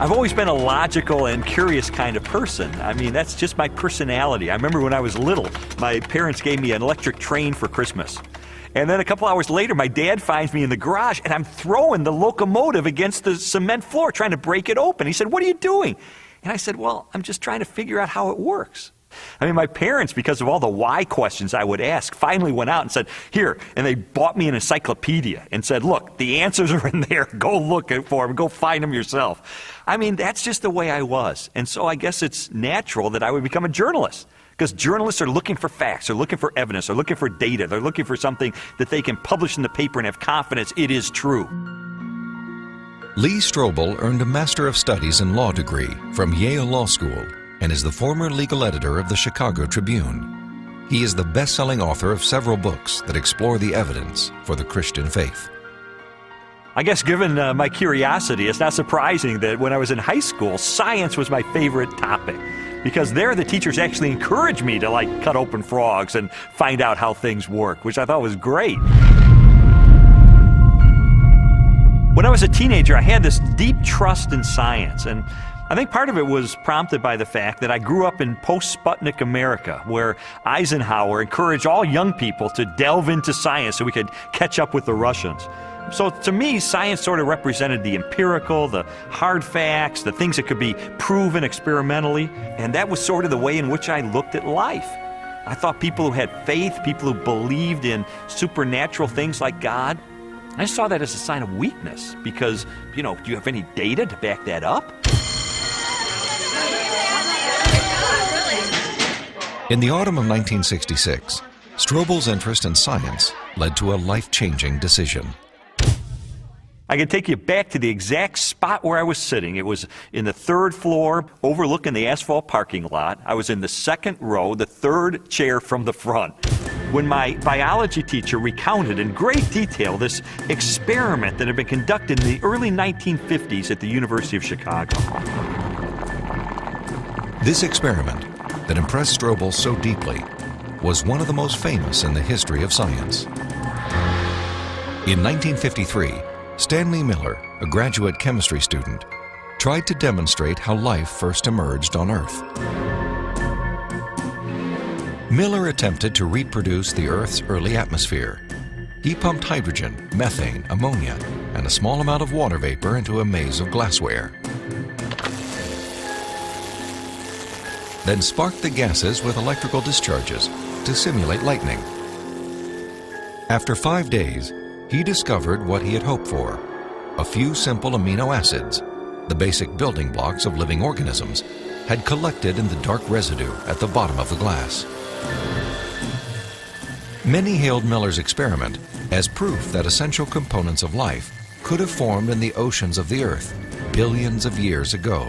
I've always been a logical and curious kind of person. I mean, that's just my personality. I remember when I was little, my parents gave me an electric train for Christmas. And then a couple hours later, my dad finds me in the garage, and I'm throwing the locomotive against the cement floor, trying to break it open. He said, "What are you doing?" And I said, "Well, I'm just trying to figure out how it works." I mean, my parents, because of all the why questions I would ask, finally went out and said, "Here," and they bought me an encyclopedia and said, "Look, the answers are in there. Go look for them. Go find them yourself." I mean, that's just the way I was. And so I guess it's natural that I would become a journalist, because journalists are looking for facts, they're looking for evidence, they're looking for data, they're looking for something that they can publish in the paper and have confidence it is true. Lee Strobel earned a Master of Studies in Law degree from Yale Law School and is the former legal editor of the Chicago Tribune. He is the best-selling author of several books that explore the evidence for the Christian faith. I guess given my curiosity, it's not surprising that when I was in high school, science was my favorite topic, because there the teachers actually encouraged me to cut open frogs and find out how things work, which I thought was great. When I was a teenager, I had this deep trust in science, and I think part of it was prompted by the fact that I grew up in post-Sputnik America, where Eisenhower encouraged all young people to delve into science so we could catch up with the Russians. So to me, science sort of represented the empirical, the hard facts, the things that could be proven experimentally, and that was sort of the way in which I looked at life. I thought people who had faith, people who believed in supernatural things like God, I saw that as a sign of weakness, because, do you have any data to back that up? In the autumn of 1966, Strobel's interest in science led to a life-changing decision. I can take you back to the exact spot where I was sitting. It was in the third floor, overlooking the asphalt parking lot. I was in the second row, the third chair from the front, when my biology teacher recounted in great detail this experiment that had been conducted in the early 1950s at the University of Chicago. This experiment that impressed Strobel so deeply was one of the most famous in the history of science. In 1953, Stanley Miller, a graduate chemistry student, tried to demonstrate how life first emerged on Earth. Miller attempted to reproduce the Earth's early atmosphere. He pumped hydrogen, methane, ammonia, and a small amount of water vapor into a maze of glassware. Then sparked the gases with electrical discharges to simulate lightning. After 5 days, he discovered what he had hoped for: a few simple amino acids, the basic building blocks of living organisms, had collected in the dark residue at the bottom of the glass. Many hailed Miller's experiment as proof that essential components of life could have formed in the oceans of the Earth billions of years ago.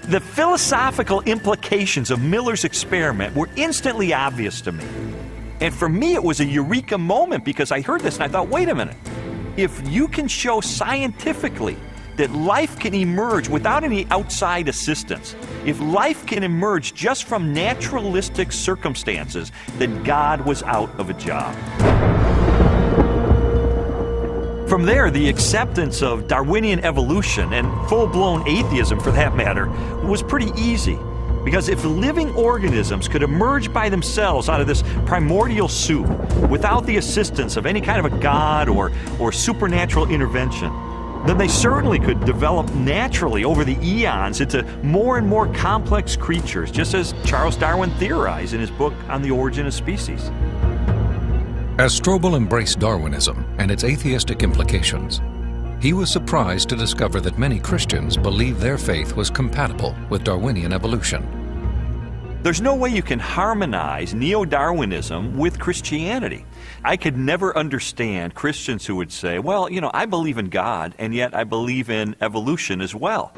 The philosophical implications of Miller's experiment were instantly obvious to me. And for me, it was a eureka moment, because I heard this and I thought, wait a minute. If you can show scientifically that life can emerge without any outside assistance, if life can emerge just from naturalistic circumstances, then God was out of a job. From there, the acceptance of Darwinian evolution, and full-blown atheism for that matter, was pretty easy. Because if living organisms could emerge by themselves out of this primordial soup without the assistance of any kind of a god or supernatural intervention, then they certainly could develop naturally over the eons into more and more complex creatures, just as Charles Darwin theorized in his book On the Origin of Species. As Strobel embraced Darwinism and its atheistic implications, he was surprised to discover that many Christians believed their faith was compatible with Darwinian evolution. There's no way you can harmonize neo-Darwinism with Christianity. I could never understand Christians who would say, well, I believe in God, and yet I believe in evolution as well.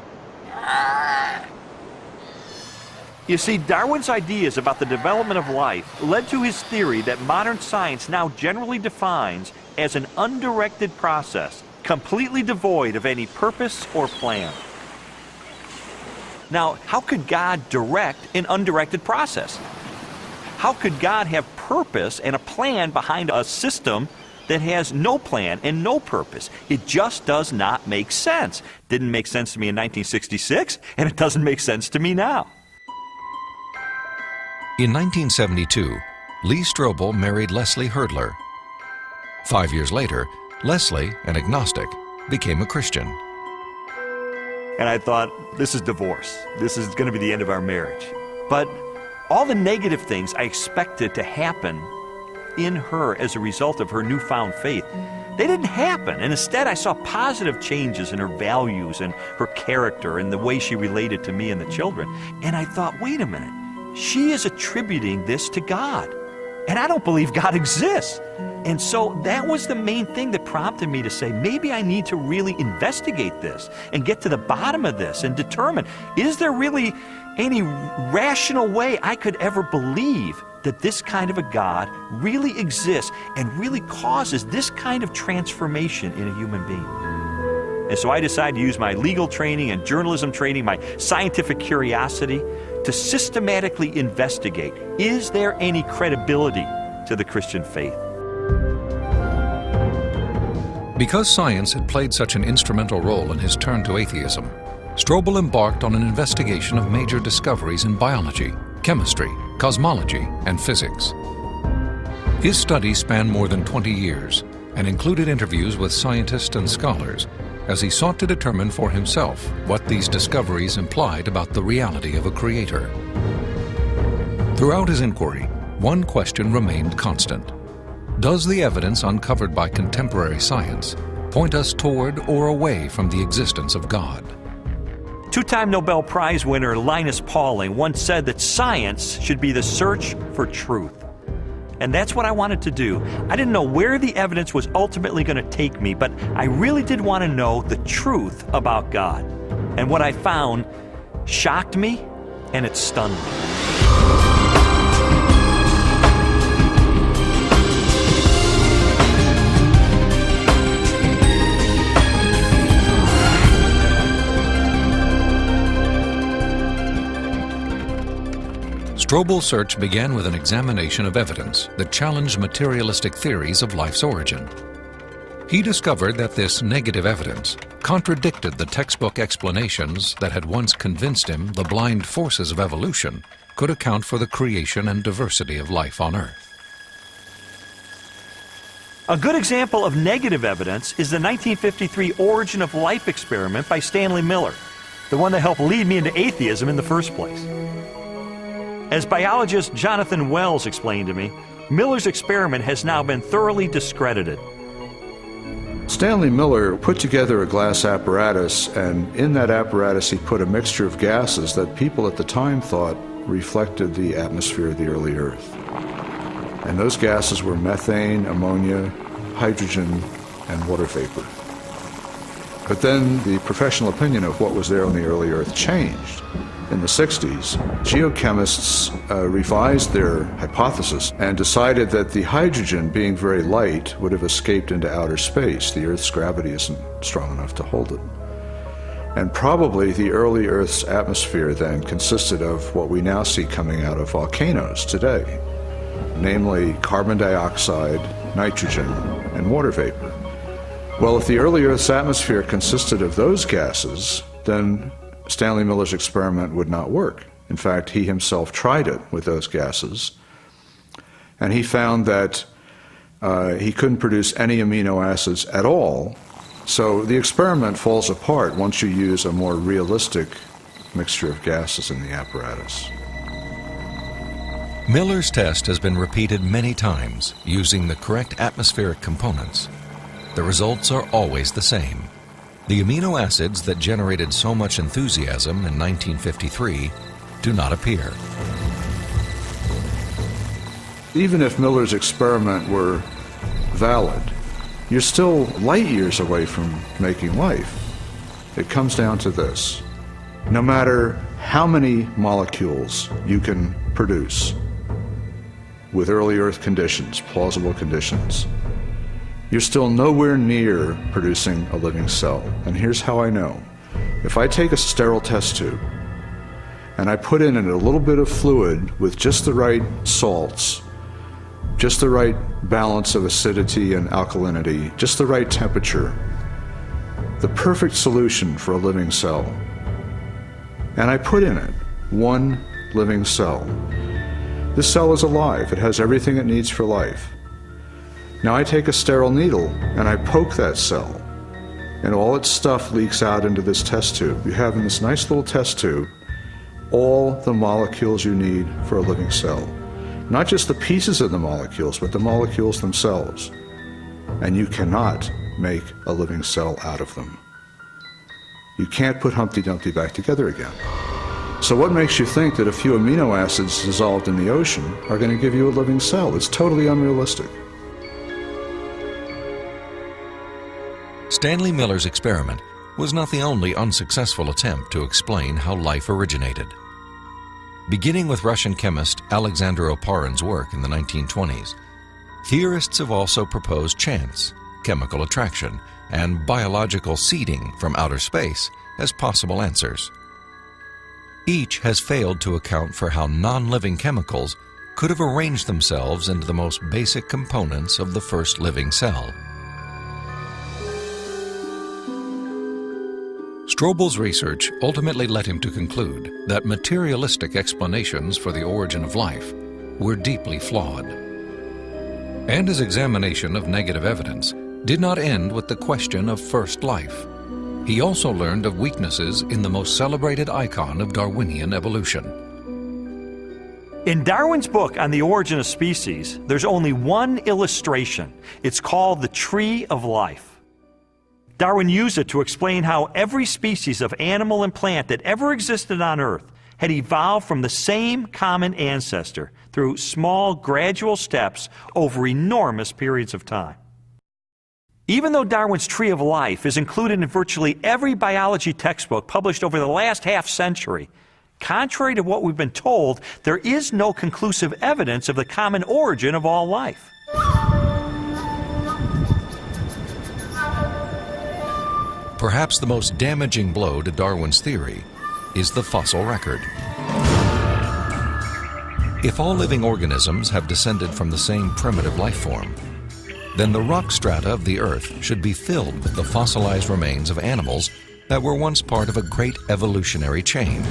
You see, Darwin's ideas about the development of life led to his theory that modern science now generally defines as an undirected process, completely devoid of any purpose or plan. Now, how could God direct an undirected process? How could God have purpose and a plan behind a system that has no plan and no purpose. It just does not make sense. Didn't make sense to me in 1966, and it doesn't make sense to me now. In 1972, Lee Strobel married Leslie Hurdler. 5 years later, Leslie, an agnostic, became a Christian. And I thought, this is divorce. This is going to be the end of our marriage. But all the negative things I expected to happen in her as a result of her newfound faith, they didn't happen. And instead, I saw positive changes in her values and her character and the way she related to me and the children. And I thought, wait a minute. She is attributing this to God. And I don't believe God exists. And so that was the main thing that prompted me to say, maybe I need to really investigate this and get to the bottom of this and determine, is there really any rational way I could ever believe that this kind of a God really exists and really causes this kind of transformation in a human being? And so I decided to use my legal training and journalism training, my scientific curiosity, to systematically investigate, is there any credibility to the Christian faith? Because science had played such an instrumental role in his turn to atheism, Strobel embarked on an investigation of major discoveries in biology, chemistry, cosmology, and physics. His studies spanned more than 20 years and included interviews with scientists and scholars as he sought to determine for himself what these discoveries implied about the reality of a creator. Throughout his inquiry, one question remained constant. Does the evidence uncovered by contemporary science point us toward or away from the existence of God? Two-time Nobel Prize winner Linus Pauling once said that science should be the search for truth. And that's what I wanted to do. I didn't know where the evidence was ultimately going to take me, but I really did want to know the truth about God. And what I found shocked me, and it stunned me. Strobel's search began with an examination of evidence that challenged materialistic theories of life's origin. He discovered that this negative evidence contradicted the textbook explanations that had once convinced him the blind forces of evolution could account for the creation and diversity of life on Earth. A good example of negative evidence is the 1953 Origin of Life experiment by Stanley Miller, the one that helped lead me into atheism in the first place. As biologist Jonathan Wells explained to me, Miller's experiment has now been thoroughly discredited. Stanley Miller put together a glass apparatus, and in that apparatus he put a mixture of gases that people at the time thought reflected the atmosphere of the early Earth. And those gases were methane, ammonia, hydrogen, and water vapor. But then the professional opinion of what was there on the early Earth changed. In the 60s, geochemists revised their hypothesis and decided that the hydrogen, being very light, would have escaped into outer space. The Earth's gravity isn't strong enough to hold it. And probably the early Earth's atmosphere then consisted of what we now see coming out of volcanoes today, namely carbon dioxide, nitrogen, and water vapor. Well, if the early Earth's atmosphere consisted of those gases, then Stanley Miller's experiment would not work. In fact, he himself tried it with those gases, and he found that he couldn't produce any amino acids at all. So the experiment falls apart once you use a more realistic mixture of gases in the apparatus. Miller's test has been repeated many times using the correct atmospheric components. The results are always the same. The amino acids that generated so much enthusiasm in 1953 do not appear. Even if Miller's experiment were valid, you're still light years away from making life. It comes down to this. No matter how many molecules you can produce with early Earth conditions, plausible conditions, you're still nowhere near producing a living cell. And here's how I know. If I take a sterile test tube and I put in it a little bit of fluid with just the right salts, just the right balance of acidity and alkalinity, just the right temperature, the perfect solution for a living cell. And I put in it one living cell. This cell is alive. It has everything it needs for life. Now I take a sterile needle and I poke that cell, and all its stuff leaks out into this test tube. You have in this nice little test tube all the molecules you need for a living cell. Not just the pieces of the molecules, but the molecules themselves. And you cannot make a living cell out of them. You can't put Humpty Dumpty back together again. So what makes you think that a few amino acids dissolved in the ocean are going to give you a living cell? It's totally unrealistic. Stanley Miller's experiment was not the only unsuccessful attempt to explain how life originated. Beginning with Russian chemist Alexander Oparin's work in the 1920s, theorists have also proposed chance, chemical attraction, and biological seeding from outer space as possible answers. Each has failed to account for how non-living chemicals could have arranged themselves into the most basic components of the first living cell. Strobel's research ultimately led him to conclude that materialistic explanations for the origin of life were deeply flawed. And his examination of negative evidence did not end with the question of first life. He also learned of weaknesses in the most celebrated icon of Darwinian evolution. In Darwin's book on the origin of species, there's only one illustration. It's called the Tree of Life. Darwin used it to explain how every species of animal and plant that ever existed on Earth had evolved from the same common ancestor through small, gradual steps over enormous periods of time. Even though Darwin's Tree of Life is included in virtually every biology textbook published over the last half-century, contrary to what we've been told, there is no conclusive evidence of the common origin of all life. Perhaps the most damaging blow to Darwin's theory is the fossil record. If all living organisms have descended from the same primitive life form, then the rock strata of the Earth should be filled with the fossilized remains of animals that were once part of a great evolutionary chain.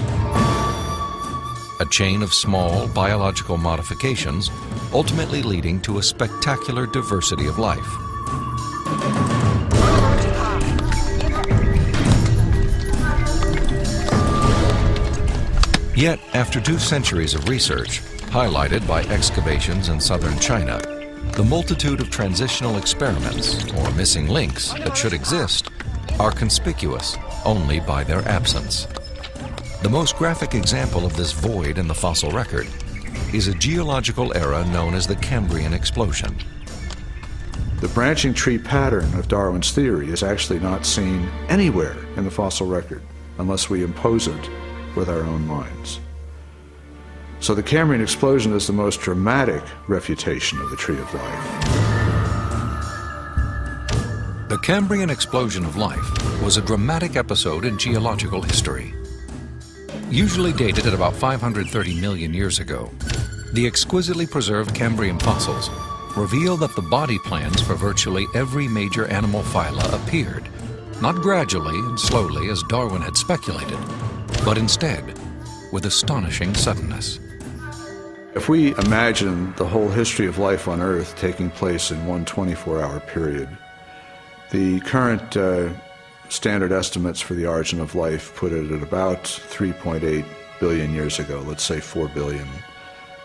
A chain of small biological modifications, ultimately leading to a spectacular diversity of life. Yet, after 2 centuries of research, highlighted by excavations in southern China, the multitude of transitional experiments, or missing links, that should exist are conspicuous only by their absence. The most graphic example of this void in the fossil record is a geological era known as the Cambrian explosion. The branching tree pattern of Darwin's theory is actually not seen anywhere in the fossil record unless we impose it with our own minds. So the Cambrian explosion is the most dramatic refutation of the Tree of Life. The Cambrian explosion of life was a dramatic episode in geological history. Usually dated at about 530 million years ago, the exquisitely preserved Cambrian fossils reveal that the body plans for virtually every major animal phyla appeared, not gradually and slowly as Darwin had speculated, but instead with astonishing suddenness. If we imagine the whole history of life on Earth taking place in one 24-hour period, the current standard estimates for the origin of life put it at about 3.8 billion years ago, let's say 4 billion.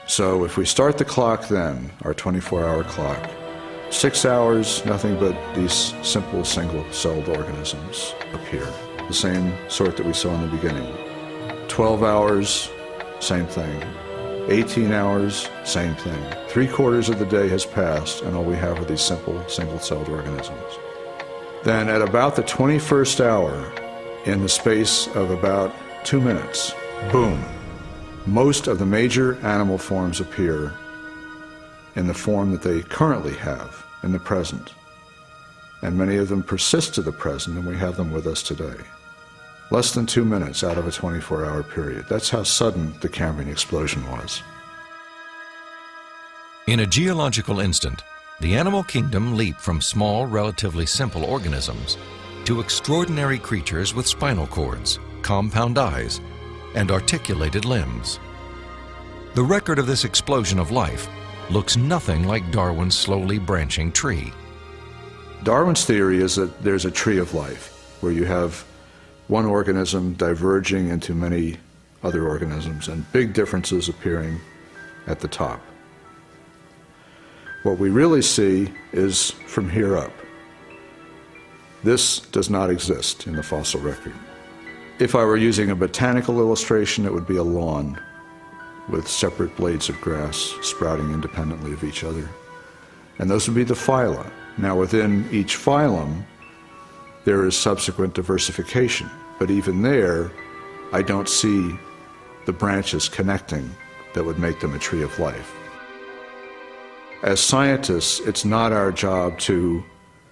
So if we start the clock then, our 24-hour clock, 6 hours, nothing but these simple single-celled organisms appear, the same sort that we saw in the beginning. 12 hours, same thing. 18 hours, same thing. 3/4 of the day has passed, and all we have are these simple single-celled organisms. Then at about the 21st hour, in the space of about 2 minutes, boom, most of the major animal forms appear in the form that they currently have in the present. And many of them persist to the present, and we have them with us today. Less than 2 minutes out of a 24-hour period. That's how sudden the Cambrian explosion was. In a geological instant, the animal kingdom leaped from small, relatively simple organisms to extraordinary creatures with spinal cords, compound eyes, and articulated limbs. The record of this explosion of life looks nothing like Darwin's slowly branching tree. Darwin's theory is that there's a tree of life where you have one organism diverging into many other organisms and big differences appearing at the top. What we really see is from here up. This does not exist in the fossil record. If I were using a botanical illustration, it would be a lawn with separate blades of grass sprouting independently of each other. And those would be the phyla. Now, within each phylum, there is subsequent diversification. But even there, I don't see the branches connecting that would make them a tree of life. As scientists, it's not our job to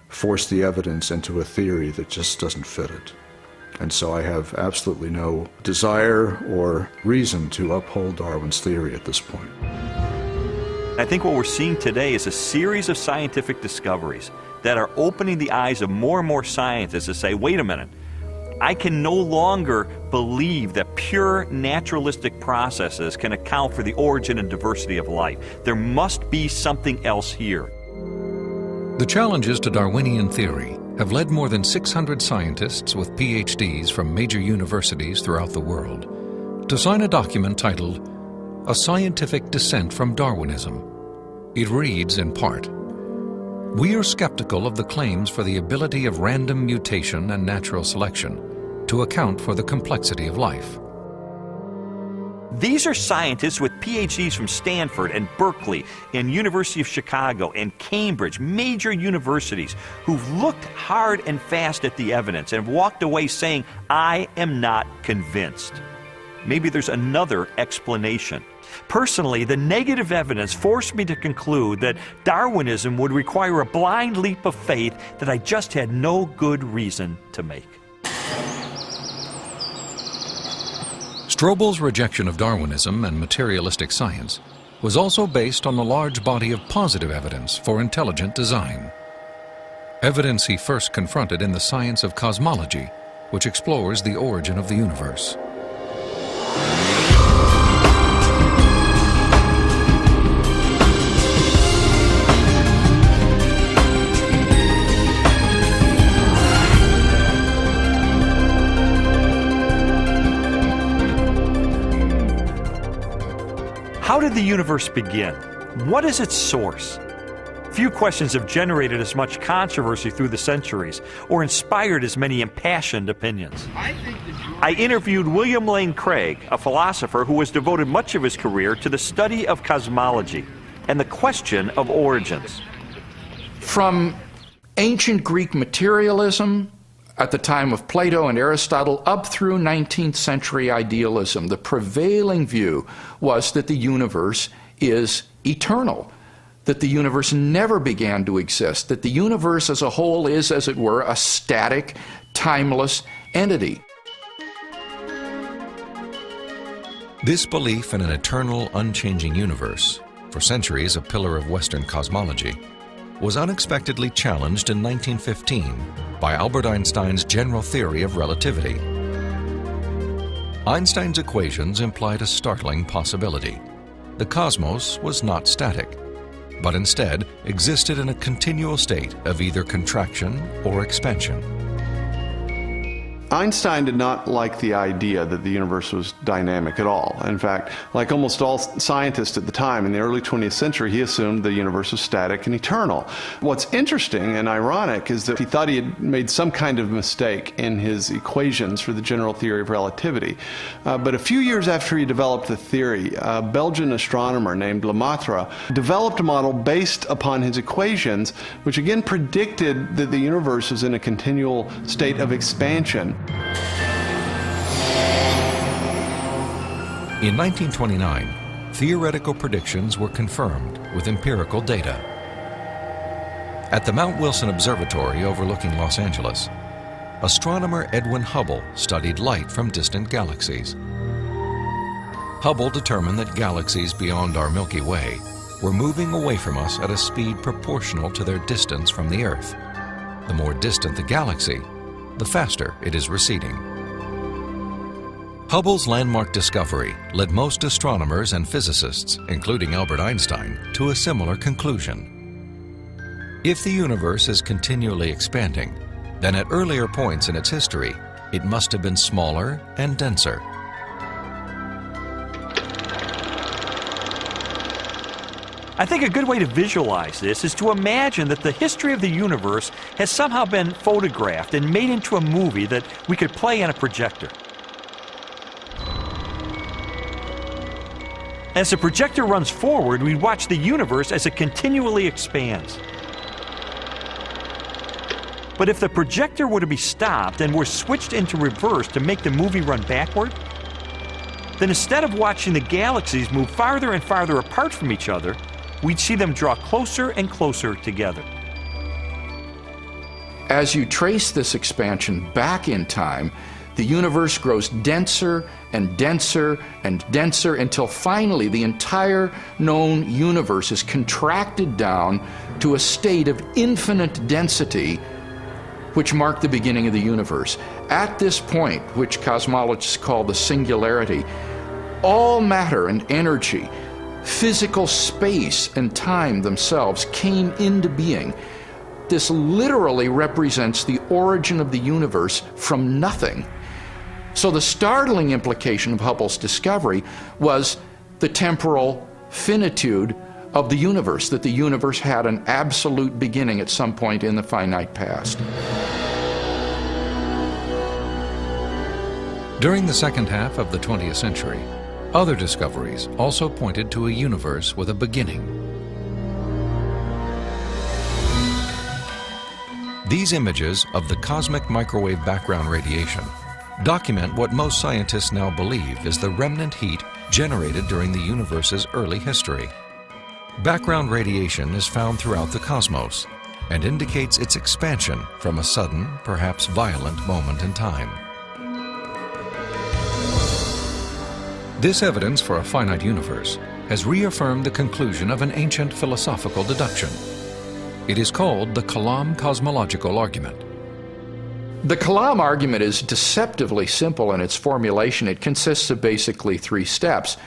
force the evidence into a theory that just doesn't fit it. And so I have absolutely no desire or reason to uphold Darwin's theory at this point. I think what we're seeing today is a series of scientific discoveries that are opening the eyes of more and more scientists to say, wait a minute, I can no longer believe that pure naturalistic processes can account for the origin and diversity of life. There must be something else here. The challenges to Darwinian theory have led more than 600 scientists with PhDs from major universities throughout the world to sign a document titled A Scientific Dissent from Darwinism. It reads in part, "We are skeptical of the claims for the ability of random mutation and natural selection to account for the complexity of life." These are scientists with PhDs from Stanford and Berkeley and University of Chicago and Cambridge, major universities, who've looked hard and fast at the evidence and have walked away saying, I am not convinced. Maybe there's another explanation. Personally, the negative evidence forced me to conclude that Darwinism would require a blind leap of faith that I just had no good reason to make. Strobel's rejection of Darwinism and materialistic science was also based on the large body of positive evidence for intelligent design. Evidence he first confronted in the science of cosmology, which explores the origin of the universe. How did the universe begin? What is its source? Few questions have generated as much controversy through the centuries or inspired as many impassioned opinions. I interviewed William Lane Craig, a philosopher who has devoted much of his career to the study of cosmology and the question of origins. From ancient Greek materialism at the time of Plato and Aristotle up through 19th century idealism, the prevailing view was that the universe is eternal, that the universe never began to exist, that the universe as a whole is, as it were, a static, timeless entity. This belief in an eternal, unchanging universe, for centuries a pillar of Western cosmology, was unexpectedly challenged in 1915 by Albert Einstein's general theory of relativity. Einstein's equations implied a startling possibility. The cosmos was not static, but instead existed in a continual state of either contraction or expansion. Einstein did not like the idea that the universe was dynamic at all. In fact, like almost all scientists at the time in the early 20th century, he assumed the universe was static and eternal. What's interesting and ironic is that he thought he had made some kind of mistake in his equations for the general theory of relativity. But a few years after he developed the theory, a Belgian astronomer named Lemaitre developed a model based upon his equations, which again predicted that the universe was in a continual state of expansion. In 1929, theoretical predictions were confirmed with empirical data. At the Mount Wilson Observatory overlooking Los Angeles, astronomer Edwin Hubble studied light from distant galaxies. Hubble determined that galaxies beyond our Milky Way were moving away from us at a speed proportional to their distance from the Earth. The more distant the galaxy, the faster it is receding. Hubble's landmark discovery led most astronomers and physicists, including Albert Einstein, to a similar conclusion. If the universe is continually expanding, then at earlier points in its history, it must have been smaller and denser. I think a good way to visualize this is to imagine that the history of the universe has somehow been photographed and made into a movie that we could play on a projector. As the projector runs forward, we watch the universe as it continually expands. But if the projector were to be stopped and were switched into reverse to make the movie run backward, then instead of watching the galaxies move farther and farther apart from each other, we'd see them draw closer and closer together. As you trace this expansion back in time, the universe grows denser and denser and denser until finally the entire known universe is contracted down to a state of infinite density, which marked the beginning of the universe. At this point, which cosmologists call the singularity, all matter and energy, physical space and time themselves came into being. This literally represents the origin of the universe from nothing. So the startling implication of Hubble's discovery was the temporal finitude of the universe, that the universe had an absolute beginning at some point in the finite past. During the second half of the 20th century, other discoveries also pointed to a universe with a beginning. These images of the cosmic microwave background radiation document what most scientists now believe is the remnant heat generated during the universe's early history. Background radiation is found throughout the cosmos and indicates its expansion from a sudden, perhaps violent moment in time. This evidence for a finite universe has reaffirmed the conclusion of an ancient philosophical deduction. It is called the Kalam cosmological argument. The Kalam argument is deceptively simple in its formulation. It consists of basically three steps.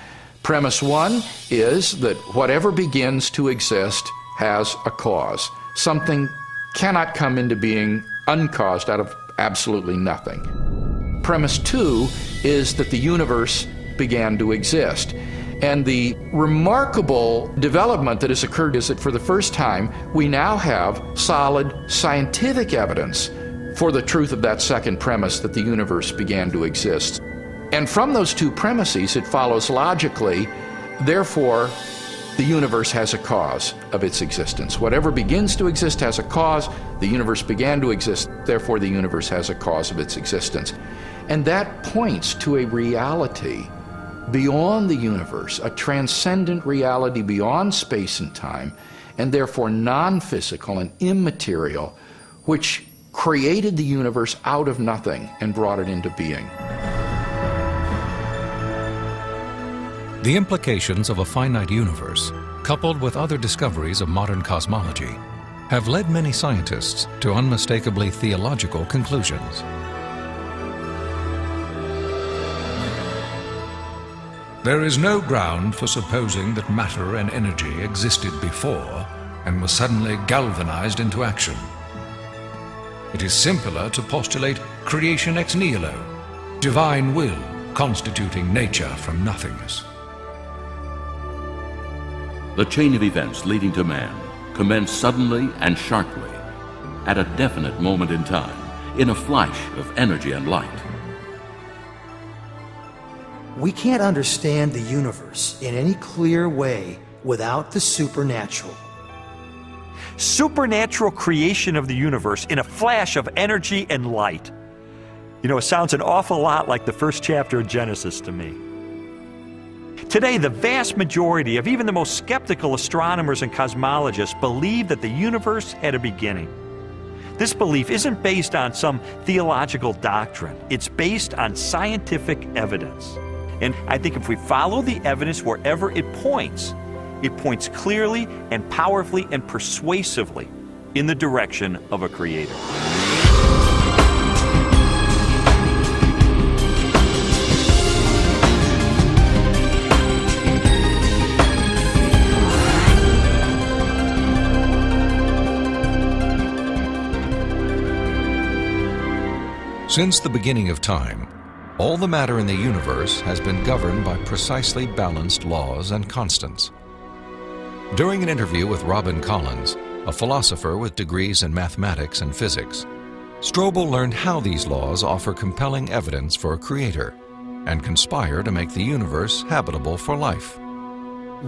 Premise one is that whatever begins to exist has a cause. Something cannot come into being uncaused out of absolutely nothing. Premise two is that the universe began to exist. And the remarkable development that has occurred is that for the first time, we now have solid scientific evidence for the truth of that second premise, that the universe began to exist. And from those two premises, it follows logically, therefore, the universe has a cause of its existence. Whatever begins to exist has a cause. The universe began to exist, therefore the universe has a cause of its existence. And that points to a reality beyond the universe, a transcendent reality beyond space and time, and therefore non-physical and immaterial, which created the universe out of nothing and brought it into being. The implications of a finite universe, coupled with other discoveries of modern cosmology, have led many scientists to unmistakably theological conclusions. There is no ground for supposing that matter and energy existed before and were suddenly galvanized into action. It is simpler to postulate creation ex nihilo, divine will constituting nature from nothingness. The chain of events leading to man commenced suddenly and sharply, at a definite moment in time, in a flash of energy and light. We can't understand the universe in any clear way without the supernatural. Supernatural creation of the universe in a flash of energy and light. You know, it sounds an awful lot like the first chapter of Genesis to me. Today, the vast majority of even the most skeptical astronomers and cosmologists believe that the universe had a beginning. This belief isn't based on some theological doctrine. It's based on scientific evidence. And I think if we follow the evidence wherever it points, It points clearly and powerfully and persuasively in the direction of a creator. Since the beginning of time, all the matter in the universe has been governed by precisely balanced laws and constants. During an interview with Robin Collins, a philosopher with degrees in mathematics and physics, Strobel learned how these laws offer compelling evidence for a creator and conspire to make the universe habitable for life.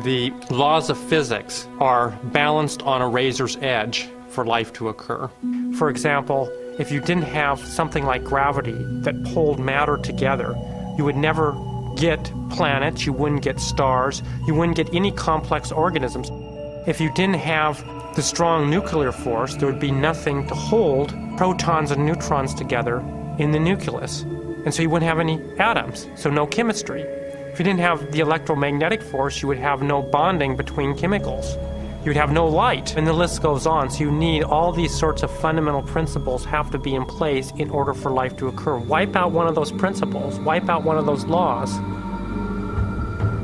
The laws of physics are balanced on a razor's edge for life to occur. For example, if you didn't have something like gravity that pulled matter together, you would never get planets, you wouldn't get stars, you wouldn't get any complex organisms. If you didn't have the strong nuclear force, there would be nothing to hold protons and neutrons together in the nucleus. And so you wouldn't have any atoms, so no chemistry. If you didn't have the electromagnetic force, you would have no bonding between chemicals. You'd have no light, and the list goes on. So you need all these sorts of fundamental principles have to be in place in order for life to occur. Wipe out one of those principles, wipe out one of those laws,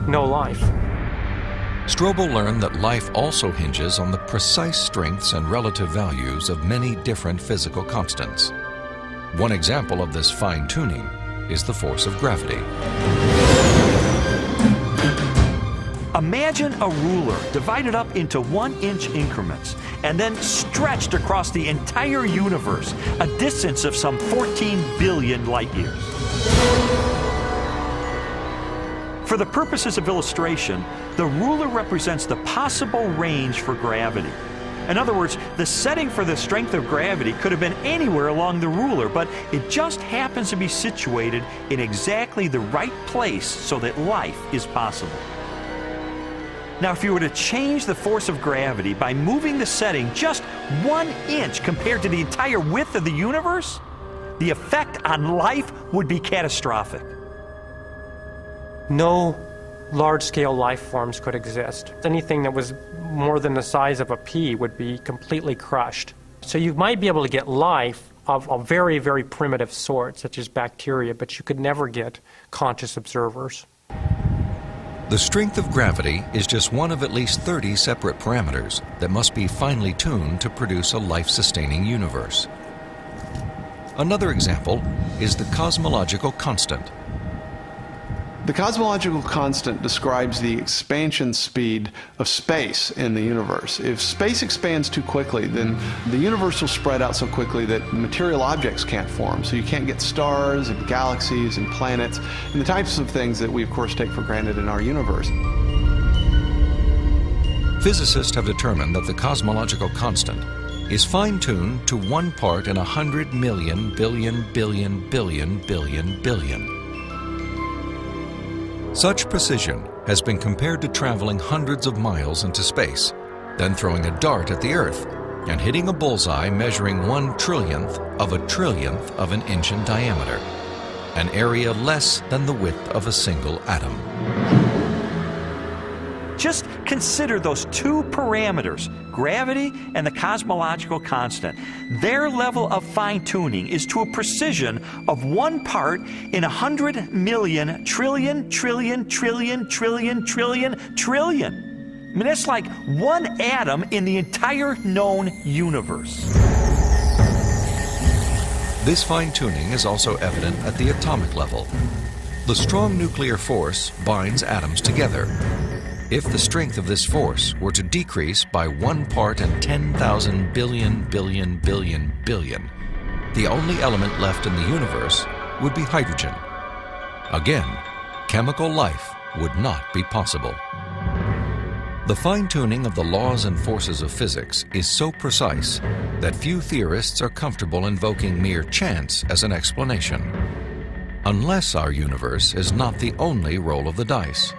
no life. Strobel learned that life also hinges on the precise strengths and relative values of many different physical constants. One example of this fine-tuning is the force of gravity. Imagine a ruler divided up into 1-inch increments and then stretched across the entire universe, a distance of some 14 billion light years. For the purposes of illustration, the ruler represents the possible range for gravity. In other words, the setting for the strength of gravity could have been anywhere along the ruler, but it just happens to be situated in exactly the right place so that life is possible. Now, if you were to change the force of gravity by moving the setting just 1 inch compared to the entire width of the universe, the effect on life would be catastrophic. No large-scale life forms could exist. Anything that was more than the size of a pea would be completely crushed. So you might be able to get life of a very, very primitive sort, such as bacteria, but you could never get conscious observers. The strength of gravity is just one of at least 30 separate parameters that must be finely tuned to produce a life-sustaining universe. Another example is the cosmological constant. The cosmological constant describes the expansion speed of space in the universe. If space expands too quickly, then the universe will spread out so quickly that material objects can't form. So you can't get stars and galaxies and planets and the types of things that we, of course, take for granted in our universe. Physicists have determined that the cosmological constant is fine-tuned to 1 part in 100 million billion billion billion billion billion. Such precision has been compared to traveling hundreds of miles into space, then throwing a dart at the Earth and hitting a bullseye measuring 1/trillionth of an inch in diameter, an area less than the width of a single atom. Just consider those two parameters, gravity and the cosmological constant. Their level of fine-tuning is to a precision of 1 part in 100 million trillion, trillion, trillion, trillion, trillion, trillion. I mean, that's like 1 atom in the entire known universe. This fine-tuning is also evident at the atomic level. The strong nuclear force binds atoms together. If the strength of this force were to decrease by 1 part in 10,000 billion billion billion billion, the only element left in the universe would be hydrogen. Again, chemical life would not be possible. The fine-tuning of the laws and forces of physics is so precise that few theorists are comfortable invoking mere chance as an explanation, unless our universe is not the only roll of the dice.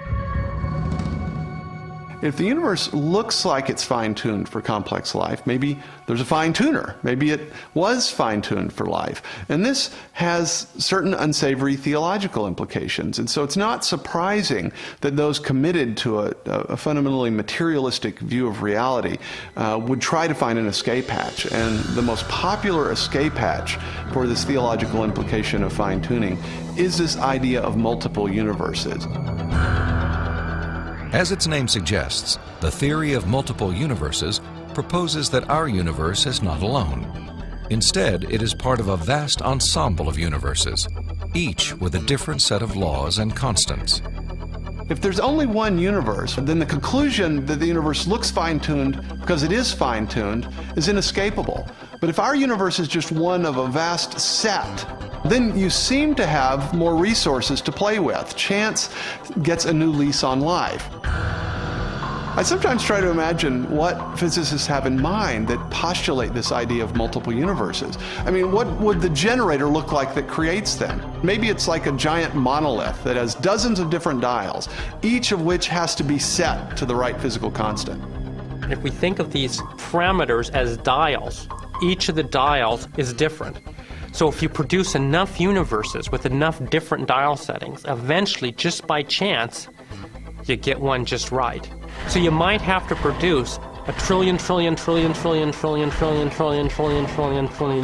if the universe looks like it's fine-tuned for complex life, maybe there's a fine-tuner. Maybe it was fine-tuned for life. And this has certain unsavory theological implications. And so it's not surprising that those committed to a fundamentally materialistic view of reality would try to find an escape hatch. And the most popular escape hatch for this theological implication of fine-tuning is this idea of multiple universes. As its name suggests, the theory of multiple universes proposes that our universe is not alone. Instead, it is part of a vast ensemble of universes, each with a different set of laws and constants. If there's only one universe, then the conclusion that the universe looks fine-tuned because it is fine-tuned is inescapable. But if our universe is just one of a vast set, then you seem to have more resources to play with. Chance gets a new lease on life. I sometimes try to imagine what physicists have in mind that postulate this idea of multiple universes. I mean, what would the generator look like that creates them? Maybe it's like a giant monolith that has dozens of different dials, each of which has to be set to the right physical constant. If we think of these parameters as dials, each of the dials is different. So if you produce enough universes with enough different dial settings, eventually, just by chance, you get one just right. So you might have to produce a trillion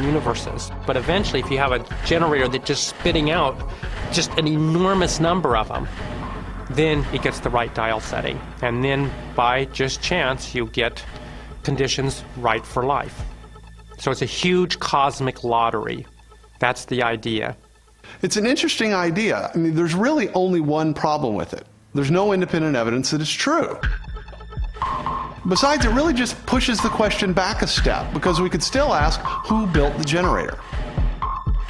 universes. But eventually, if you have a generator that's just spitting out just an enormous number of them, then it gets the right dial setting. And then by just chance, you get conditions right for life. So it's a huge cosmic lottery. That's the idea. It's an interesting idea. I mean, there's really only one problem with it. There's no independent evidence that it's true. Besides, it really just pushes the question back a step, because we could still ask, who built the generator?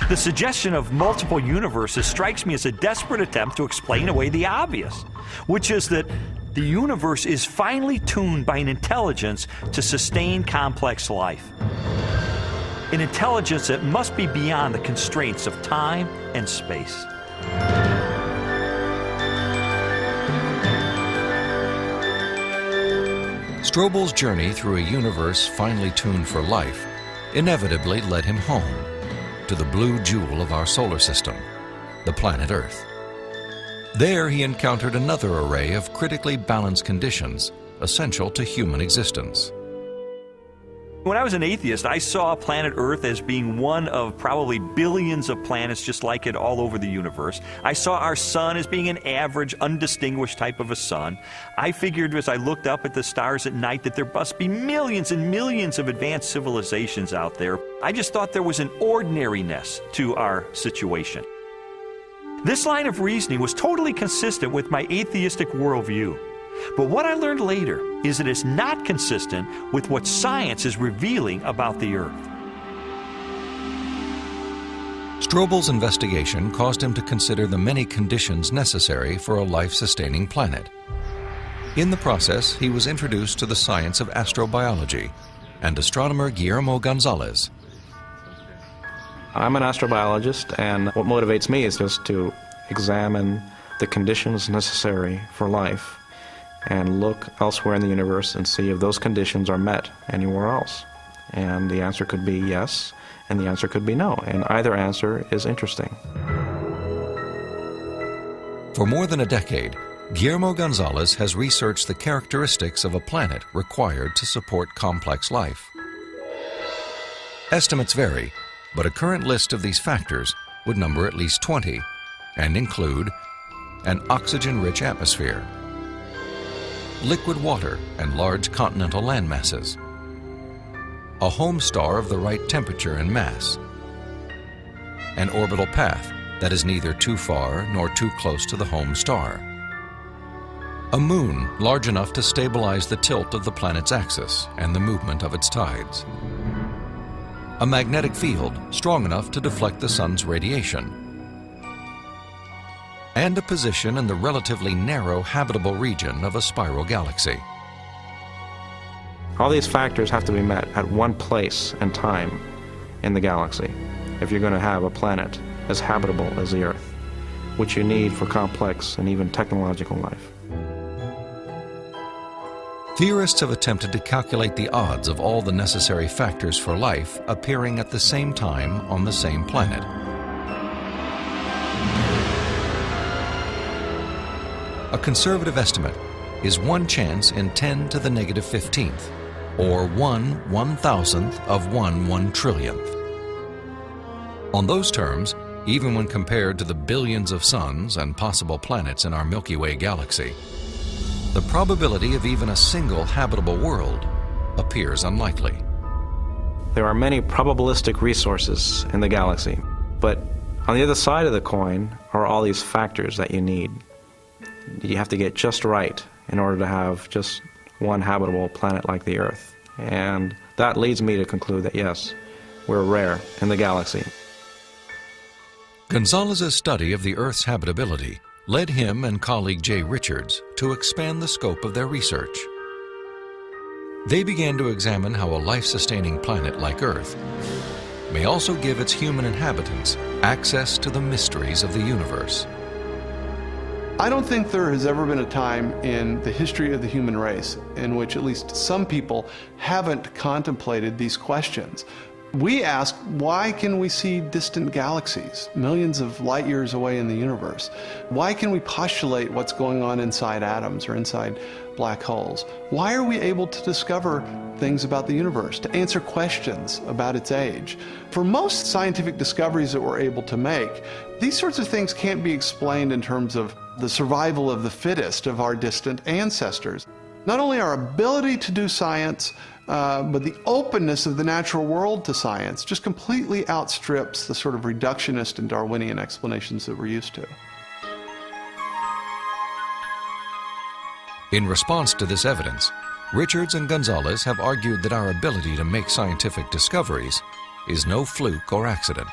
The suggestion of multiple universes strikes me as a desperate attempt to explain away the obvious, which is that the universe is finely tuned by an intelligence to sustain complex life. An intelligence that must be beyond the constraints of time and space. Strobel's journey through a universe finely tuned for life inevitably led him home, to the blue jewel of our solar system, the planet Earth. There he encountered another array of critically balanced conditions essential to human existence. When I was an atheist, I saw planet Earth as being one of probably billions of planets just like it all over the universe. I saw our sun as being an average, undistinguished type of a sun. I figured as I looked up at the stars at night that there must be millions and millions of advanced civilizations out there. I just thought there was an ordinariness to our situation. This line of reasoning was totally consistent with my atheistic worldview. But what I learned later is that it's not consistent with what science is revealing about the Earth. Strobel's investigation caused him to consider the many conditions necessary for a life-sustaining planet. In the process, he was introduced to the science of astrobiology and astronomer Guillermo Gonzalez. I'm an astrobiologist, and what motivates me is just to examine the conditions necessary for life and look elsewhere in the universe and see if those conditions are met anywhere else. And the answer could be yes, and the answer could be no, and either answer is interesting. For more than a decade, Guillermo Gonzalez has researched the characteristics of a planet required to support complex life. Estimates vary, but a current list of these factors would number at least 20 and include an oxygen-rich atmosphere, liquid water and large continental land masses, a home star of the right temperature and mass, an orbital path that is neither too far nor too close to the home star, a moon large enough to stabilize the tilt of the planet's axis and the movement of its tides, a magnetic field strong enough to deflect the sun's radiation, and a position in the relatively narrow habitable region of a spiral galaxy. All these factors have to be met at one place and time in the galaxy if you're going to have a planet as habitable as the Earth, which you need for complex and even technological life. Theorists have attempted to calculate the odds of all the necessary factors for life appearing at the same time on the same planet. A conservative estimate is 1 chance in 10 to the negative 15th, or 1/1000th of 1 trillionth. On those terms, even when compared to the billions of suns and possible planets in our Milky Way galaxy, the probability of even a single habitable world appears unlikely. There are many probabilistic resources in the galaxy, but on the other side of the coin are all these factors that you need. You have to get just right in order to have just one habitable planet like the Earth. And that leads me to conclude that yes, we're rare in the galaxy. Gonzalez's study of the Earth's habitability led him and colleague Jay Richards to expand the scope of their research. They began to examine how a life-sustaining planet like Earth may also give its human inhabitants access to the mysteries of the universe. I don't think there has ever been a time in the history of the human race in which at least some people haven't contemplated these questions. We ask, why can we see distant galaxies, millions of light years away in the universe? Why can we postulate what's going on inside atoms or inside black holes? Why are we able to discover things about the universe, to answer questions about its age? For most scientific discoveries that we're able to make, these sorts of things can't be explained in terms of the survival of the fittest of our distant ancestors. Not only our ability to do science, but the openness of the natural world to science just completely outstrips the sort of reductionist and Darwinian explanations that we're used to. In response to this evidence, Richards and Gonzalez have argued that our ability to make scientific discoveries is no fluke or accident.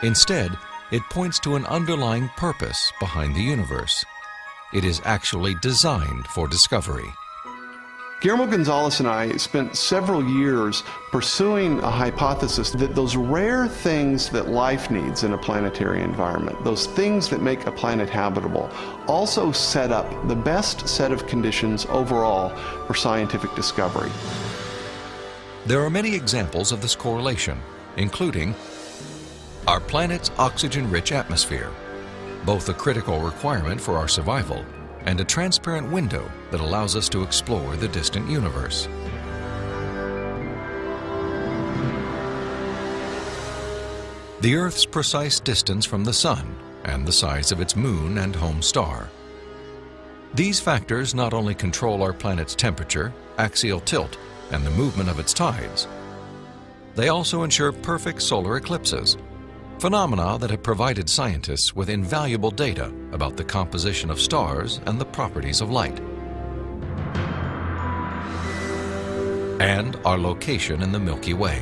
Instead, it points to an underlying purpose behind the universe. It is actually designed for discovery. Guillermo Gonzalez and I spent several years pursuing a hypothesis that those rare things that life needs in a planetary environment, those things that make a planet habitable, also set up the best set of conditions overall for scientific discovery. There are many examples of this correlation, including our planet's oxygen-rich atmosphere, both a critical requirement for our survival and a transparent window that allows us to explore the distant universe. The Earth's precise distance from the Sun and the size of its moon and home star. These factors not only control our planet's temperature, axial tilt, and the movement of its tides, they also ensure perfect solar eclipses, phenomena that have provided scientists with invaluable data about the composition of stars and the properties of light. And our location in the Milky Way.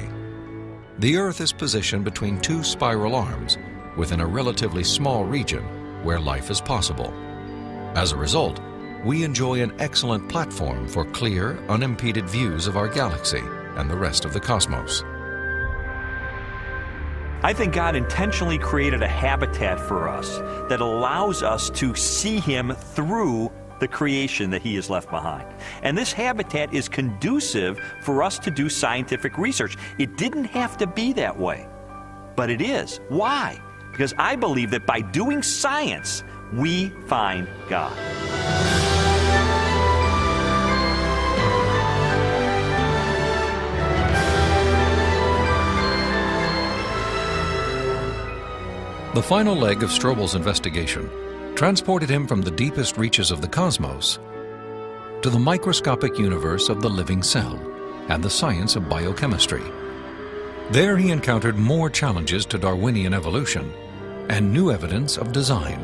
The Earth is positioned between two spiral arms within a relatively small region where life is possible. As a result, we enjoy an excellent platform for clear, unimpeded views of our galaxy and the rest of the cosmos. I think God intentionally created a habitat for us that allows us to see Him through the creation that He has left behind. And this habitat is conducive for us to do scientific research. It didn't have to be that way, but it is. Why? Because I believe that by doing science, we find God. The final leg of Strobel's investigation transported him from the deepest reaches of the cosmos to the microscopic universe of the living cell and the science of biochemistry. There he encountered more challenges to Darwinian evolution and new evidence of design.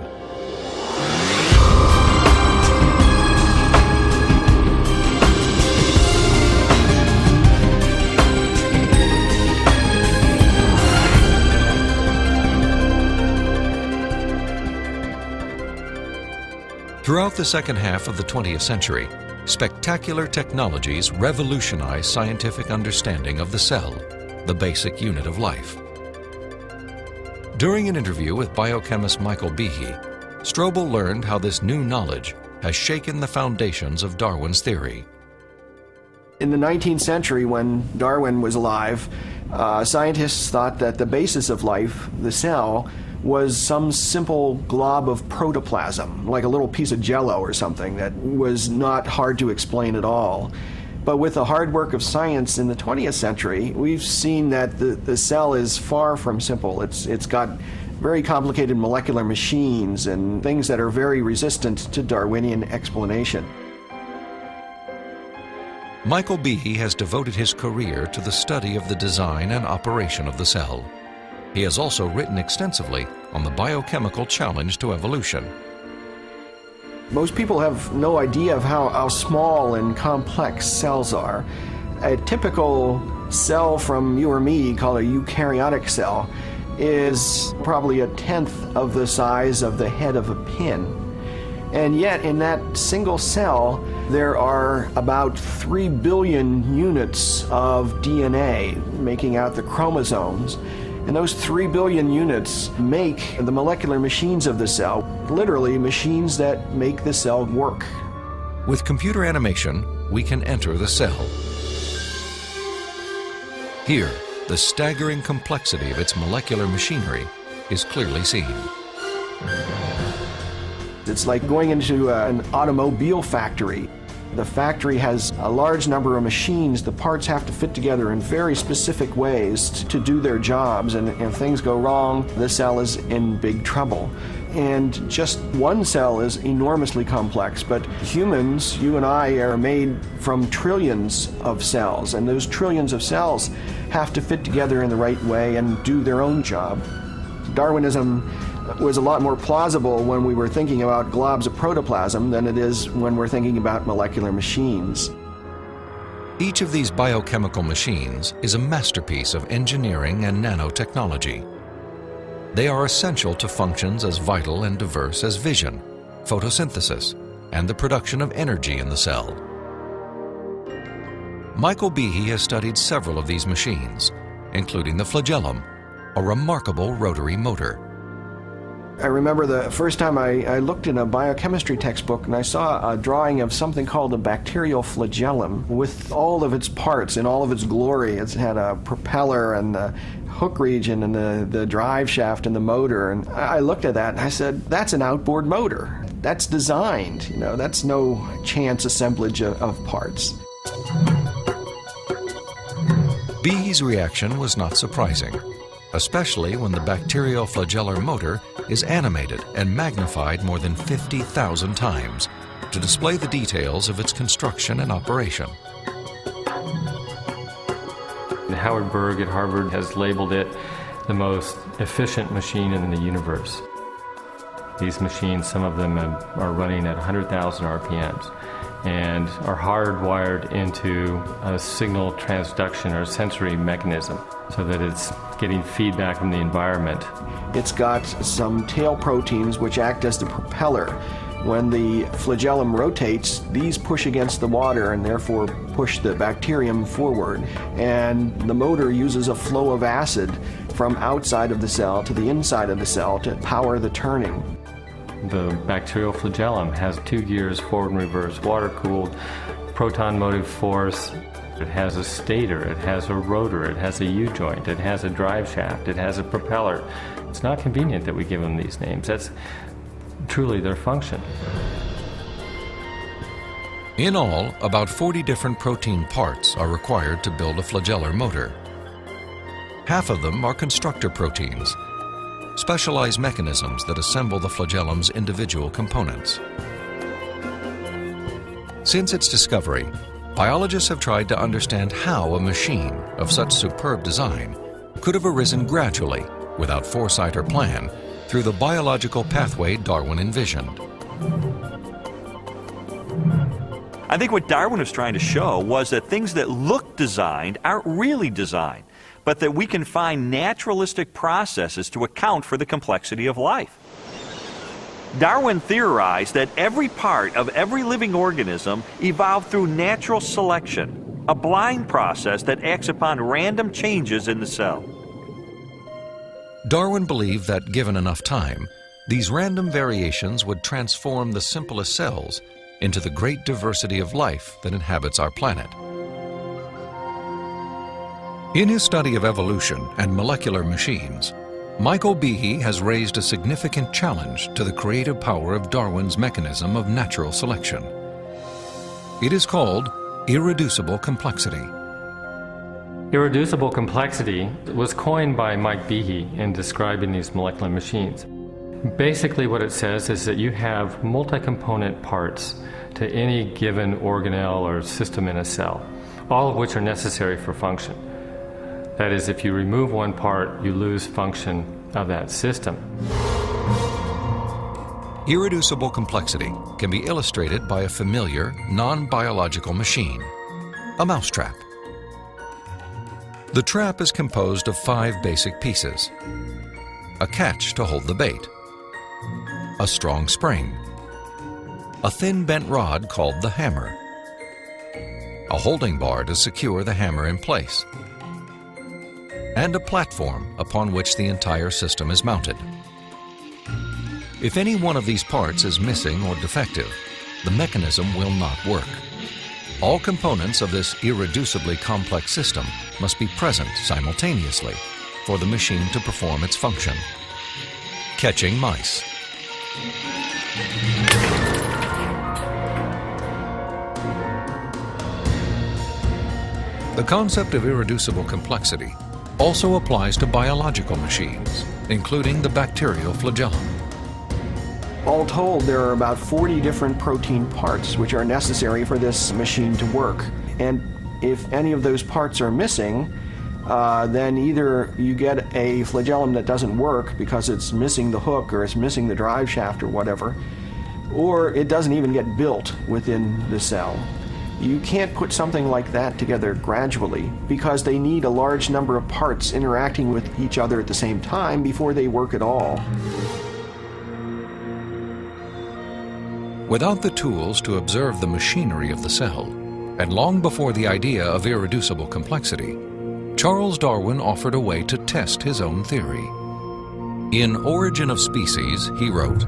Throughout the second half of the 20th century, spectacular technologies revolutionized scientific understanding of the cell, the basic unit of life. During an interview with biochemist Michael Behe, Strobel learned how this new knowledge has shaken the foundations of Darwin's theory. In the 19th century, when Darwin was alive, scientists thought that the basis of life, the cell, was some simple glob of protoplasm, like a little piece of jello or something that was not hard to explain at all. But with the hard work of science in the 20th century, we've seen that the cell is far from simple. It's got very complicated molecular machines and things that are very resistant to Darwinian explanation. Michael Behe has devoted his career to the study of the design and operation of the cell. He has also written extensively on the biochemical challenge to evolution. Most people have no idea of how small and complex cells are. A typical cell from you or me, called a eukaryotic cell, is probably 1/10 of the size of the head of a pin. And yet, in that single cell, there are about 3 billion units of DNA, making out the chromosomes. And those 3 billion units make the molecular machines of the cell, literally machines that make the cell work. With computer animation, we can enter the cell. Here, the staggering complexity of its molecular machinery is clearly seen. It's like going into an automobile factory. The factory has a large number of machines. The parts have to fit together in very specific ways to do their jobs, and if things go wrong, the cell is in big trouble. And just one cell is enormously complex, but humans, you and I, are made from trillions of cells, and those trillions of cells have to fit together in the right way and do their own job. Darwinism was a lot more plausible when we were thinking about globs of protoplasm than it is when we're thinking about molecular machines. Each of these biochemical machines is a masterpiece of engineering and nanotechnology. They are essential to functions as vital and diverse as vision, photosynthesis, and the production of energy in the cell. Michael Behe has studied several of these machines, including the flagellum, a remarkable rotary motor. I remember the first time I looked in a biochemistry textbook and I saw a drawing of something called a bacterial flagellum with all of its parts in all of its glory. It had a propeller and the hook region and the drive shaft and the motor. And I looked at that and I said, that's an outboard motor. That's designed. You know, that's no chance assemblage of parts. Behe's reaction was not surprising, especially when the bacterial flagellar motor is animated and magnified more than 50,000 times to display the details of its construction and operation. Howard Berg at Harvard has labeled it the most efficient machine in the universe. These machines, some of them are running at 100,000 RPMs and are hardwired into a signal transduction or sensory mechanism so that it's getting feedback from the environment. It's got some tail proteins which act as the propeller. When the flagellum rotates, these push against the water and therefore push the bacterium forward. And the motor uses a flow of acid from outside of the cell to the inside of the cell to power the turning. The bacterial flagellum has 2 gears, forward and reverse, water-cooled, proton motive force. It has a stator, it has a rotor, it has a U-joint, it has a drive shaft, it has a propeller. It's not convenient that we give them these names. That's truly their function. In all, about 40 different protein parts are required to build a flagellar motor. Half of them are constructor proteins, specialized mechanisms that assemble the flagellum's individual components. Since its discovery, biologists have tried to understand how a machine of such superb design could have arisen gradually, without foresight or plan, through the biological pathway Darwin envisioned. I think what Darwin was trying to show was that things that look designed aren't really designed, but that we can find naturalistic processes to account for the complexity of life. Darwin theorized that every part of every living organism evolved through natural selection, a blind process that acts upon random changes in the cell. Darwin believed that, given enough time, These random variations would transform the simplest cells into the great diversity of life that inhabits our planet. In his study of evolution and molecular machines, Michael Behe has raised a significant challenge to the creative power of Darwin's mechanism of natural selection. It is called irreducible complexity. Irreducible complexity was coined by Mike Behe in describing these molecular machines. Basically what it says is that you have multi-component parts to any given organelle or system in a cell, all of which are necessary for function. That is, if you remove one part, you lose function of that system. Irreducible complexity can be illustrated by a familiar, non-biological machine, a mousetrap. The trap is composed of 5 basic pieces: a catch to hold the bait, a strong spring, a thin bent rod called the hammer, a holding bar to secure the hammer in place, and a platform upon which the entire system is mounted. If any one of these parts is missing or defective, the mechanism will not work. All components of this irreducibly complex system must be present simultaneously for the machine to perform its function. Catching mice. The concept of irreducible complexity also applies to biological machines, including the bacterial flagellum. All told, there are about 40 different protein parts which are necessary for this machine to work. And if any of those parts are missing, then either you get a flagellum that doesn't work because it's missing the hook or it's missing the drive shaft or whatever, or it doesn't even get built within the cell. You can't put something like that together gradually because they need a large number of parts interacting with each other at the same time before they work at all. Without the tools to observe the machinery of the cell, and long before the idea of irreducible complexity, Charles Darwin offered a way to test his own theory. In Origin of Species, he wrote,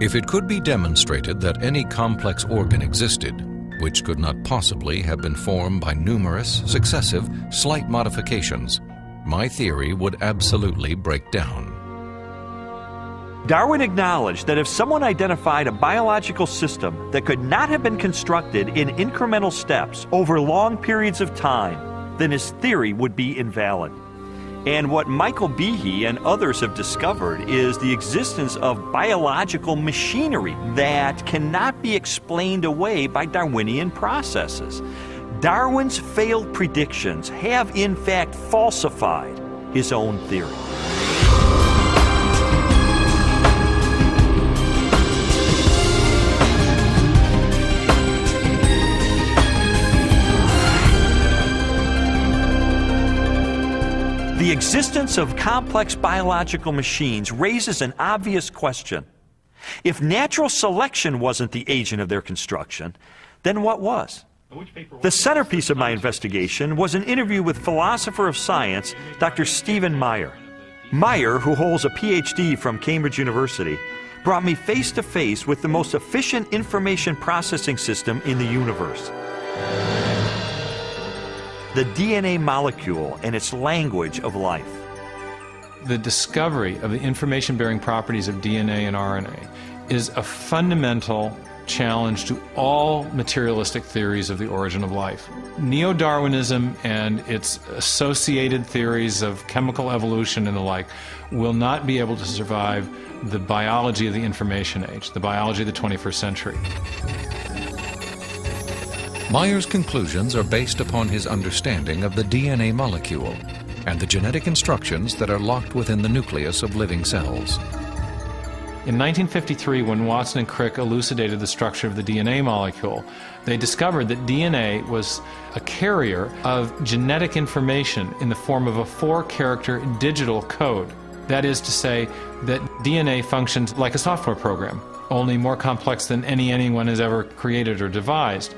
"If it could be demonstrated that any complex organ existed, which could not possibly have been formed by numerous, successive, slight modifications, my theory would absolutely break down." Darwin acknowledged that if someone identified a biological system that could not have been constructed in incremental steps over long periods of time, then his theory would be invalid. And what Michael Behe and others have discovered is the existence of biological machinery that cannot be explained away by Darwinian processes. Darwin's failed predictions have in fact falsified his own theory. The existence of complex biological machines raises an obvious question. If natural selection wasn't the agent of their construction, then what was? The centerpiece of my investigation was an interview with philosopher of science, Dr. Stephen Meyer. Meyer, who holds a PhD from Cambridge University, brought me face to face with the most efficient information processing system in the universe. The DNA molecule and its language of life. The discovery of the information-bearing properties of DNA and RNA is a fundamental challenge to all materialistic theories of the origin of life. Neo-Darwinism and its associated theories of chemical evolution and the like will not be able to survive the biology of the information age, the biology of the 21st century. Meyer's conclusions are based upon his understanding of the DNA molecule and the genetic instructions that are locked within the nucleus of living cells. In 1953, when Watson and Crick elucidated the structure of the DNA molecule, they discovered that DNA was a carrier of genetic information in the form of a 4-character digital code. That is to say that DNA functions like a software program, only more complex than anyone has ever created or devised.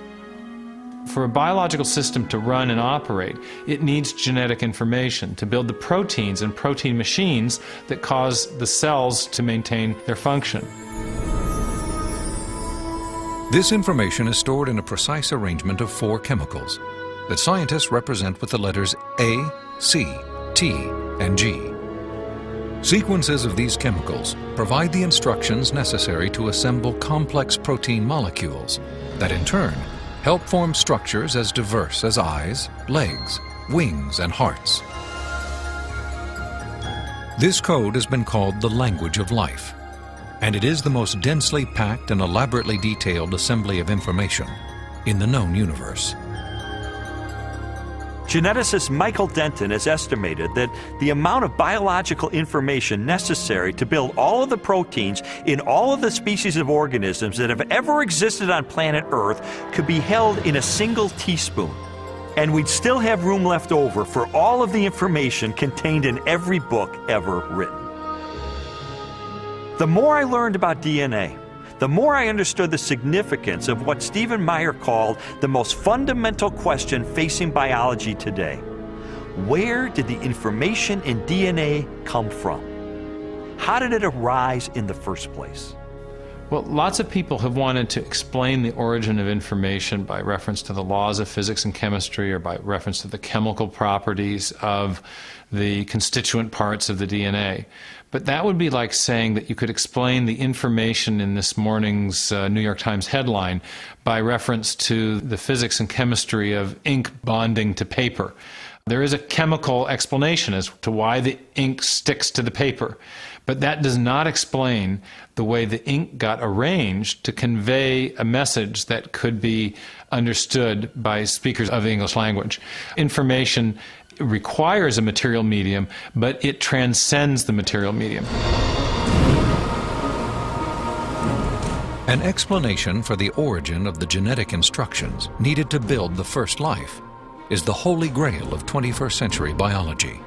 For a biological system to run and operate, it needs genetic information to build the proteins and protein machines that cause the cells to maintain their function. This information is stored in a precise arrangement of 4 chemicals that scientists represent with the letters A, C, T, and G. Sequences of these chemicals provide the instructions necessary to assemble complex protein molecules that in turn help form structures as diverse as eyes, legs, wings, and hearts. This code has been called the language of life, and it is the most densely packed and elaborately detailed assembly of information in the known universe. Geneticist Michael Denton has estimated that the amount of biological information necessary to build all of the proteins in all of the species of organisms that have ever existed on planet Earth could be held in a single teaspoon. And we'd still have room left over for all of the information contained in every book ever written. The more I learned about DNA, the more I understood the significance of what Stephen Meyer called the most fundamental question facing biology today. Where did the information in DNA come from? How did it arise in the first place? Well, lots of people have wanted to explain the origin of information by reference to the laws of physics and chemistry, or by reference to the chemical properties of the constituent parts of the DNA. But that would be like saying that you could explain the information in this morning's New York Times headline by reference to the physics and chemistry of ink bonding to paper. There is a chemical explanation as to why the ink sticks to the paper, but that does not explain the way the ink got arranged to convey a message that could be understood by speakers of the English language. Information requires a material medium, but it transcends the material medium. An explanation for the origin of the genetic instructions needed to build the first life is the holy grail of 21st century biology.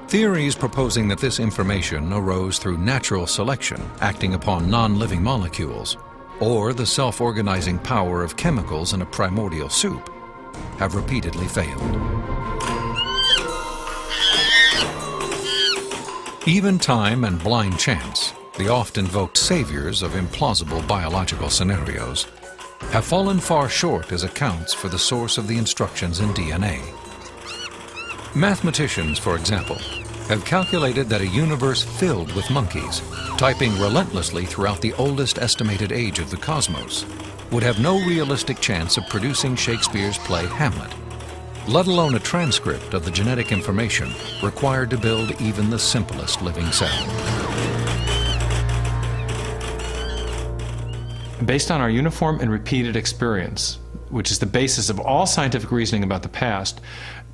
Theories proposing that this information arose through natural selection acting upon non-living molecules, or the self-organizing power of chemicals in a primordial soup, have repeatedly failed. Even time and blind chance, the oft-invoked saviors of implausible biological scenarios, have fallen far short as accounts for the source of the instructions in DNA. Mathematicians, for example, have calculated that a universe filled with monkeys, typing relentlessly throughout the oldest estimated age of the cosmos, would have no realistic chance of producing Shakespeare's play Hamlet, let alone a transcript of the genetic information required to build even the simplest living cell. Based on our uniform and repeated experience, which is the basis of all scientific reasoning about the past,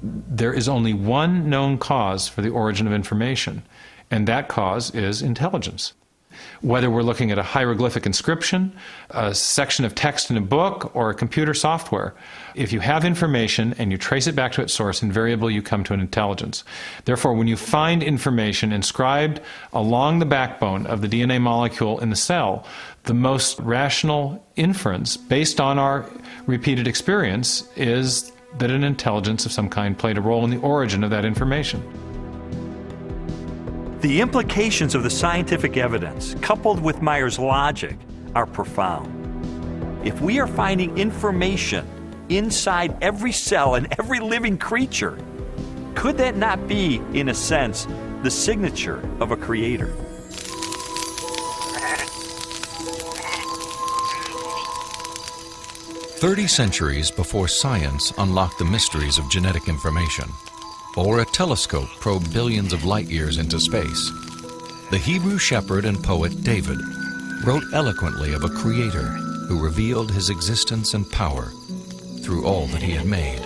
there is only one known cause for the origin of information, and that cause is intelligence. Whether we're looking at a hieroglyphic inscription, a section of text in a book, or a computer software, if you have information and you trace it back to its source, invariably you come to an intelligence. Therefore, when you find information inscribed along the backbone of the DNA molecule in the cell, the most rational inference, based on our repeated experience, is that an intelligence of some kind played a role in the origin of that information. The implications of the scientific evidence, coupled with Meyer's logic, are profound. If we are finding information inside every cell and every living creature, could that not be, in a sense, the signature of a creator? "30 centuries before science unlocked the mysteries of genetic information, or a telescope probed billions of light years into space, the Hebrew shepherd and poet David wrote eloquently of a creator who revealed his existence and power through all that he had made.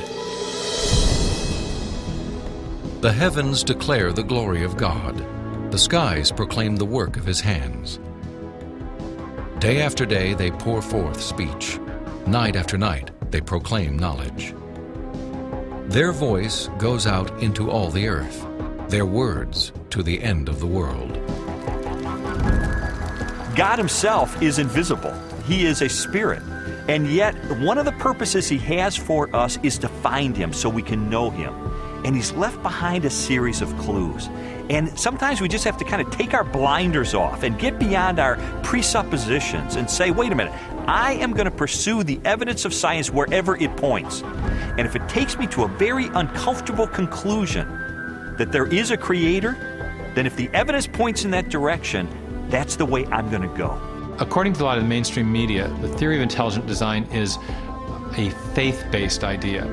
The heavens declare the glory of God. The skies proclaim the work of his hands. Day after day they pour forth speech. Night after night they proclaim knowledge. Their voice goes out into all the earth, their words to the end of the world." God himself is invisible. He is a spirit. And yet, one of the purposes he has for us is to find him so we can know him. And he's left behind a series of clues. And sometimes we just have to kind of take our blinders off and get beyond our presuppositions and say, wait a minute, I am going to pursue the evidence of science wherever it points. And if it takes me to a very uncomfortable conclusion that there is a creator, then if the evidence points in that direction, that's the way I'm going to go. According to a lot of the mainstream media, the theory of intelligent design is a faith-based idea.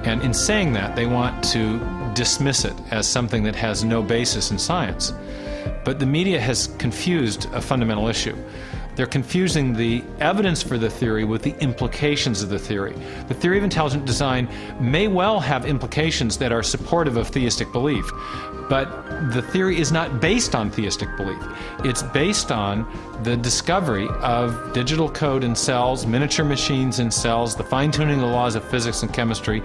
And in saying that, they want to dismiss it as something that has no basis in science. But the media has confused a fundamental issue. They're confusing the evidence for the theory with the implications of the theory. The theory of intelligent design may well have implications that are supportive of theistic belief, but the theory is not based on theistic belief. It's based on the discovery of digital code in cells, miniature machines in cells, the fine-tuning of the laws of physics and chemistry,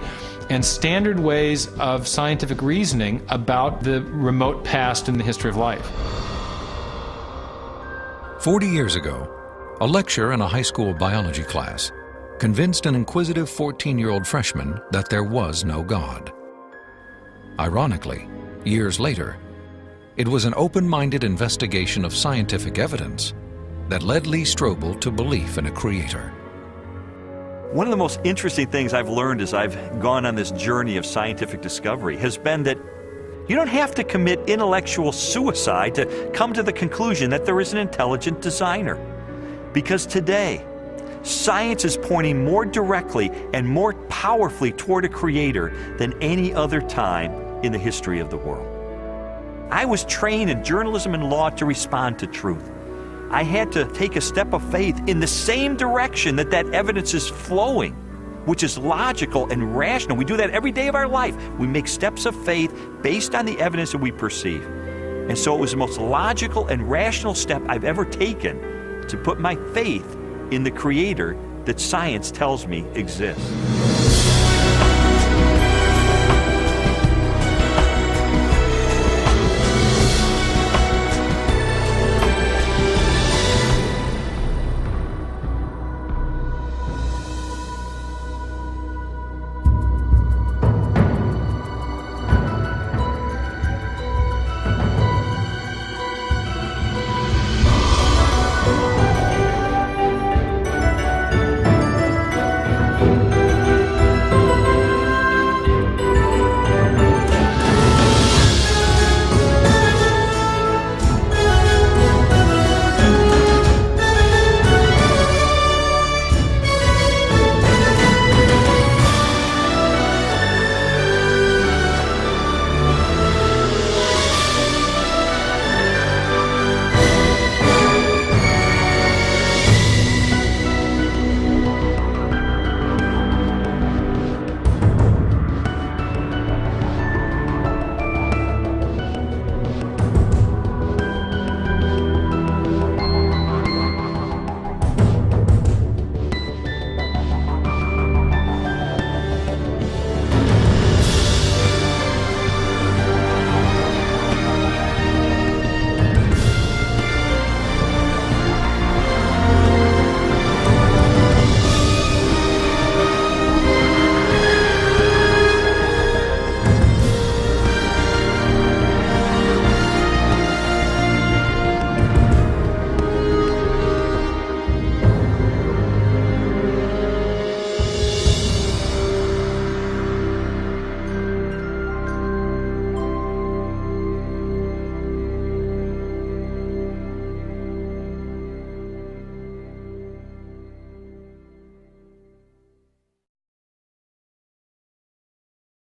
and standard ways of scientific reasoning about the remote past in the history of life. 40 years ago, a lecturer in a high school biology class convinced an inquisitive 14-year-old freshman that there was no God. Ironically, years later, it was an open-minded investigation of scientific evidence that led Lee Strobel to belief in a creator. One of the most interesting things I've learned as I've gone on this journey of scientific discovery has been that you don't have to commit intellectual suicide to come to the conclusion that there is an intelligent designer. Because today, science is pointing more directly and more powerfully toward a creator than any other time in the history of the world. I was trained in journalism and law to respond to truth. I had to take a step of faith in the same direction that evidence is flowing, which is logical and rational. We do that every day of our life. We make steps of faith based on the evidence that we perceive. And so it was the most logical and rational step I've ever taken to put my faith in the creator that science tells me exists.